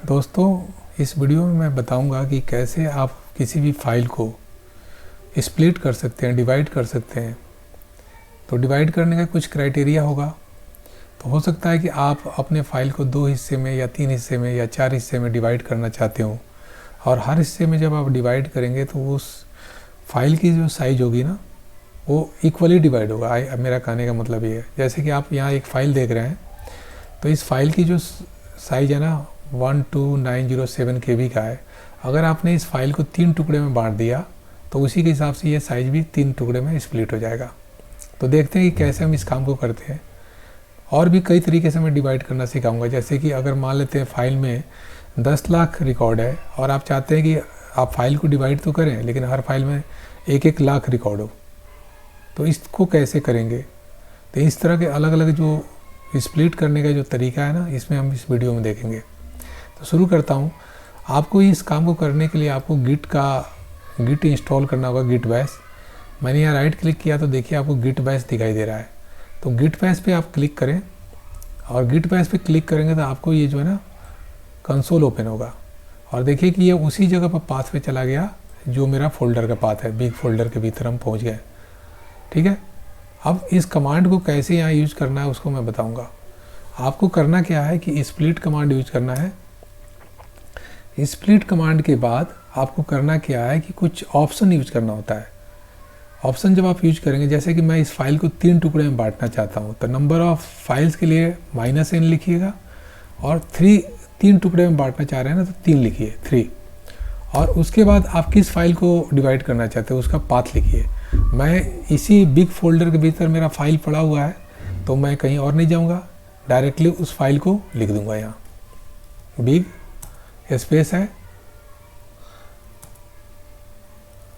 दोस्तों, इस वीडियो में मैं बताऊंगा कि कैसे आप किसी भी फाइल को स्प्लिट कर सकते हैं, डिवाइड कर सकते हैं। तो डिवाइड करने का कुछ क्राइटेरिया होगा। तो हो सकता है कि आप अपने फाइल को 2 हिस्से में या 3 हिस्से में या 4 हिस्से में डिवाइड करना चाहते हो, और हर हिस्से में जब आप डिवाइड करेंगे तो उस फाइल की जो साइज होगी ना, वो इक्वली डिवाइड होगा। मेरा कहने का मतलब ये है, जैसे कि आप यहाँ एक फ़ाइल देख रहे हैं, तो इस फाइल की जो साइज़ है ना 12907 KB का है। अगर आपने इस फाइल को 3 टुकड़े में बांट दिया तो उसी के हिसाब से ये साइज़ भी 3 टुकड़े में स्प्लिट हो जाएगा। तो देखते हैं कि कैसे हम इस काम को करते हैं। और भी कई तरीके से मैं डिवाइड करना सिखाऊंगा। जैसे कि अगर मान लेते हैं फाइल में 10 लाख रिकॉर्ड है और आप चाहते हैं कि आप फाइल को डिवाइड तो करें लेकिन हर फाइल में 1-1 लाख रिकॉर्ड हो, तो इसको कैसे करेंगे। तो इस तरह के अलग अलग जो स्प्लिट करने का जो तरीका है ना, इसमें हम इस वीडियो में देखेंगे। तो शुरू करता हूँ। आपको इस काम को करने के लिए आपको गिट इंस्टॉल करना होगा, गिट बैश। मैंने यहाँ राइट क्लिक किया तो देखिए आपको गिट बैश दिखाई दे रहा है। तो गिट बैश पे आप क्लिक करें, और गिट बैश पे क्लिक करेंगे तो आपको ये जो है ना कंसोल ओपन होगा, और देखिए कि ये उसी जगह पर पाथ पे चला गया जो मेरा फोल्डर का पाथ है। बिग फोल्डर के भीतर हम पहुँच गए। ठीक है, अब इस कमांड को कैसे यहाँ यूज करना है उसको मैं बताऊँगा। आपको करना क्या है कि स्प्लिट कमांड यूज करना है। स्प्लिट कमांड के बाद आपको करना क्या है कि कुछ ऑप्शन यूज करना होता है। ऑप्शन जब आप यूज करेंगे, जैसे कि मैं इस फाइल को 3 टुकड़े में बांटना चाहता हूँ, तो नंबर ऑफ फाइल्स के लिए -n लिखिएगा, और 3 टुकड़े में बांटना चाह रहे हैं ना, तो 3 लिखिए, 3। और उसके बाद आप किस फाइल को डिवाइड करना चाहते हैं उसका पाथ लिखिए। मैं इसी बिग फोल्डर के भीतर मेरा फाइल पड़ा हुआ है, तो मैं कहीं और नहीं जाऊँगा, डायरेक्टली उस फाइल को लिख दूँगा। यहाँ बिग स्पेस है,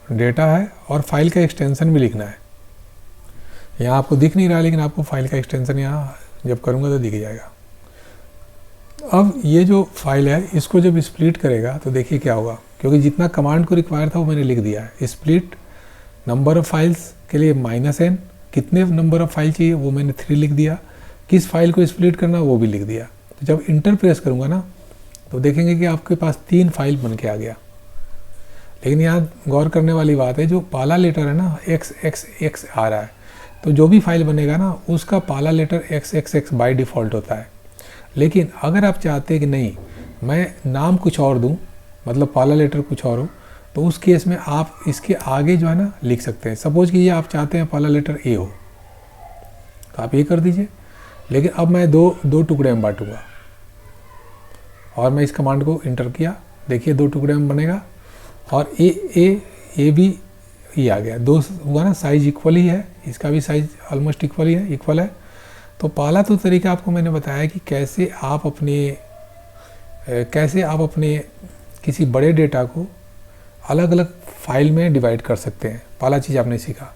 डेटा है, और फाइल का एक्सटेंशन भी लिखना है। यहाँ आपको दिख नहीं रहा, लेकिन आपको फाइल का एक्सटेंशन यहाँ जब करूँगा तो दिख जाएगा। अब ये जो फाइल है इसको जब स्प्लिट करेगा तो देखिए क्या होगा, क्योंकि जितना कमांड को रिक्वायर था वो मैंने लिख दिया है। स्प्लिट नंबर ऑफ़ फाइल्स के लिए -n, कितने नंबर ऑफ़ फाइल चाहिए वो मैंने 3 लिख दिया, किस फाइल को स्प्लिट करना वो भी लिख दिया। तो जब इंटर प्रेस करूँगा ना, तो देखेंगे कि आपके पास 3 फाइल बन के आ गया। लेकिन यहाँ गौर करने वाली बात है, जो पाला लेटर है ना XXX आ रहा है, तो जो भी फाइल बनेगा ना उसका पाला लेटर XXX बाय डिफ़ॉल्ट होता है। लेकिन अगर आप चाहते हैं कि नहीं, मैं नाम कुछ और दूँ, मतलब पाला लेटर कुछ और हो, तो उस केस में आप इसके आगे जो है ना लिख सकते हैं। सपोज कि ये आप चाहते हैं पाला लेटर A हो, तो आप ये कर दीजिए। लेकिन अब मैं दो टुकड़े में बांटूंगा, और मैं इस कमांड को इंटर किया, देखिए 2 टुकड़े में बनेगा, और ए भी ये आ गया, 2 हुआ ना, साइज इक्वल ही है, इसका भी साइज ऑलमोस्ट इक्वल है। तो पहला तो तरीका आपको मैंने बताया कि कैसे आप अपने किसी बड़े डेटा को अलग अलग फाइल में डिवाइड कर सकते हैं। पहला चीज़ आपने सीखा।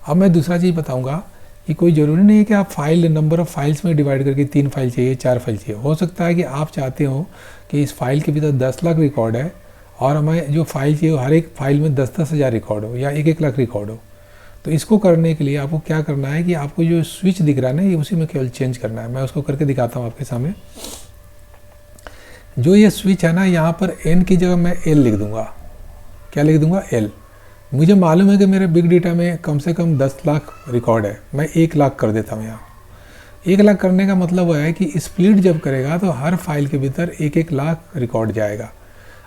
अब मैं दूसरा चीज़ बताऊंगा कि कोई ज़रूरी नहीं है कि आप नंबर ऑफ़ फाइल्स में डिवाइड करके 3 फाइल चाहिए, 4 फाइल चाहिए। हो सकता है कि आप चाहते हो कि इस फाइल के भीतर 10 लाख रिकॉर्ड है, और हमें जो फाइल चाहिए हर एक फाइल में 10-10 हज़ार रिकॉर्ड हो या 1-1 लाख रिकॉर्ड हो। तो इसको करने के लिए आपको क्या करना है कि आपको जो स्विच दिख रहा है ना, ये उसी में केवल चेंज करना है। मैं उसको करके दिखाता हूँ आपके सामने। जो ये स्विच है ना, यहाँ पर n की जगह मैं l लिख दूँगा। क्या लिख दूँगा? l। मुझे मालूम है कि मेरे बिग डेटा में कम से कम 10 लाख रिकॉर्ड है, मैं 1 लाख कर देता हूँ। यहाँ 1 लाख करने का मतलब वो है कि स्प्लिट जब करेगा तो हर फाइल के भीतर 1-1 लाख रिकॉर्ड जाएगा,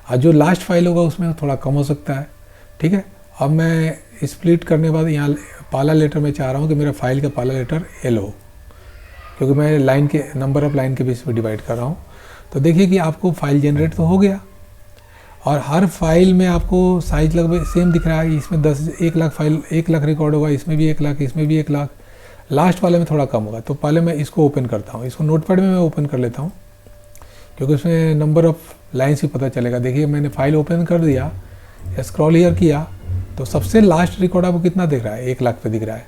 और जो लास्ट फाइल होगा उसमें थोड़ा कम हो सकता है। ठीक है, अब मैं स्प्लिट करने के बाद यहाँ पाला लेटर में चाह रहा हूँ कि मेरा फाइल का पाला लेटर L हो, क्योंकि मैं लाइन के नंबर ऑफ लाइन के बेस पे डिवाइड कर रहा हूँ। तो देखिए कि आपको फाइल जनरेट तो हो गया, और हर फाइल में आपको साइज लगभग सेम दिख रहा है। इसमें 1 लाख फाइल 1 लाख रिकॉर्ड होगा, इसमें भी 1 लाख, इसमें भी 1 लाख, लास्ट वाले में थोड़ा कम होगा। तो पहले मैं इसको ओपन करता हूँ, इसको नोटपैड में मैं ओपन कर लेता हूँ, क्योंकि उसमें नंबर ऑफ लाइन्स ही पता चलेगा। देखिए मैंने फाइल ओपन कर दिया, स्क्रॉल हियर किया, तो सबसे लास्ट रिकॉर्ड आपको कितना दिख रहा है? 1 लाख पे दिख रहा है।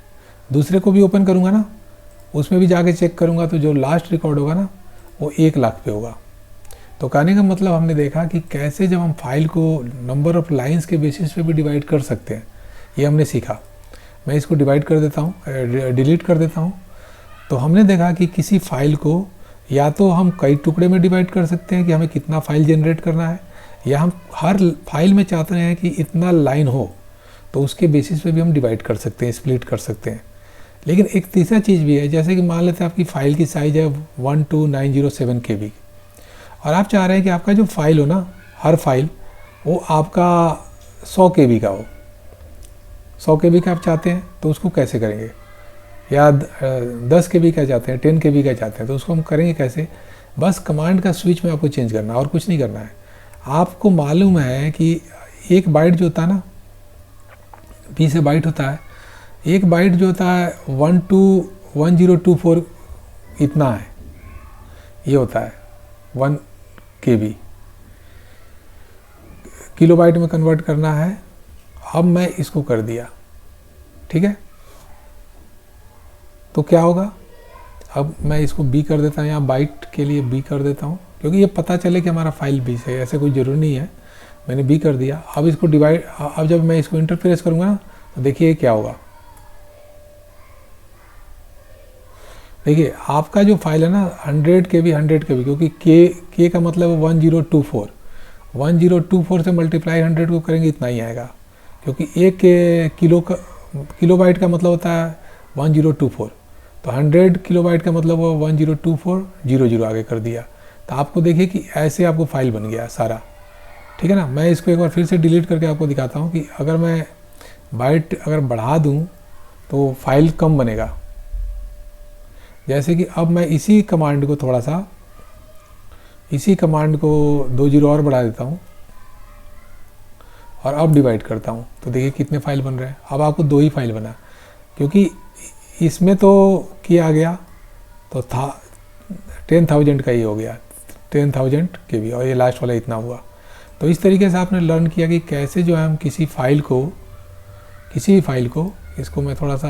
दूसरे को भी ओपन करूँगा ना, उसमें भी जाके चेक करूँगा, तो जो लास्ट रिकॉर्ड होगा ना वो 1 लाख पे होगा। तो कहने का मतलब हमने देखा कि कैसे जब हम फाइल को नंबर ऑफ लाइन्स के बेसिस पे भी डिवाइड कर सकते हैं, ये हमने सीखा। मैं इसको डिवाइड कर देता हूँ, डिलीट कर देता हूँ। तो हमने देखा कि किसी फाइल को या तो हम कई टुकड़े में डिवाइड कर सकते हैं कि हमें कितना फाइल जनरेट करना है, या हम हर फाइल में चाहते हैं कि इतना लाइन हो, तो उसके बेसिस पे भी हम डिवाइड कर सकते हैं, स्प्लिट कर सकते हैं। लेकिन एक तीसरा चीज़ भी है, जैसे कि मान लेते हैं आपकी फ़ाइल की साइज़ है 12907 KB, और आप चाह रहे हैं कि आपका जो फाइल हो ना, हर फाइल वो आपका 100 KB का हो, 100 KB का आप चाहते हैं, तो उसको कैसे करेंगे? या 10 KB का चाहते हैं, 10 KB का चाहते हैं, तो उसको हम करेंगे कैसे? बस कमांड का स्विच में आपको चेंज करना है और कुछ नहीं करना है। आपको मालूम है कि एक बाइट जो होता है ना, P से बाइट होता है, एक बाइट जो होता है 1024 इतना है, ये होता है 1 KB। किलो बाइट में कन्वर्ट करना है। अब मैं इसको कर दिया, ठीक है, तो क्या होगा? अब मैं इसको B कर देता हूँ, यहाँ बाइट के लिए B कर देता हूँ, क्योंकि ये पता चले कि हमारा फाइल B से, ऐसे कोई ज़रूरी नहीं है। मैंने B कर दिया। अब इसको डिवाइड, अब जब मैं इसको इंटरफेरेंस करूँगा ना, तो देखिए क्या होगा। देखिए आपका जो फाइल है ना 100 KB, क्योंकि K का मतलब है 1024, 1024 से मल्टीप्लाई 100 को करेंगे इतना ही आएगा, क्योंकि एक किलो बाइट का मतलब होता है 1024, तो 100 किलोबाइट का मतलब वो 102400 आगे कर दिया। तो आपको देखिए कि ऐसे आपको फाइल बन गया सारा, ठीक है ना। मैं इसको एक बार फिर से डिलीट करके आपको दिखाता हूँ कि अगर मैं बाइट अगर बढ़ा दूँ तो फाइल कम बनेगा। जैसे कि अब मैं इसी कमांड को थोड़ा सा, इसी कमांड को 2 0 और बढ़ा देता हूँ और अब डिवाइड करता हूँ, तो देखिए कितने फाइल बन रहे हैं। अब आपको 2 ही फाइल बना, क्योंकि इसमें तो किया गया तो था 10,000 का ही हो गया, 10,000 KB, और ये लास्ट वाला इतना हुआ। तो इस तरीके से आपने लर्न किया कि कैसे जो है हम किसी फाइल को, किसी भी फाइल को, इसको मैं थोड़ा सा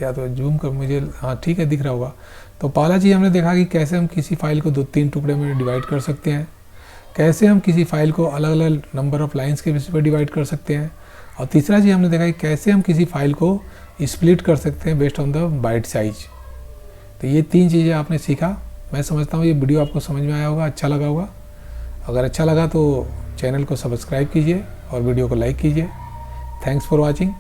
या तो जूम कर, मुझे हाँ ठीक है दिख रहा होगा। तो पहला चीज़ हमने देखा कि कैसे हम किसी फाइल को 2-3 टुकड़े में डिवाइड कर सकते हैं, कैसे हम किसी फाइल को अलग अलग नंबर ऑफ लाइंस के बेसिस पर डिवाइड कर सकते हैं, और तीसरा चीज़ हमने देखा कि कैसे हम किसी फाइल को स्प्लिट कर सकते हैं based on the bite size. तो ये 3 चीज़ें आपने सीखा। मैं समझता हूँ ये वीडियो आपको समझ में आया होगा, अच्छा लगा होगा। अगर अच्छा लगा तो चैनल को सब्सक्राइब कीजिए और वीडियो को लाइक कीजिए। Thanks for watching.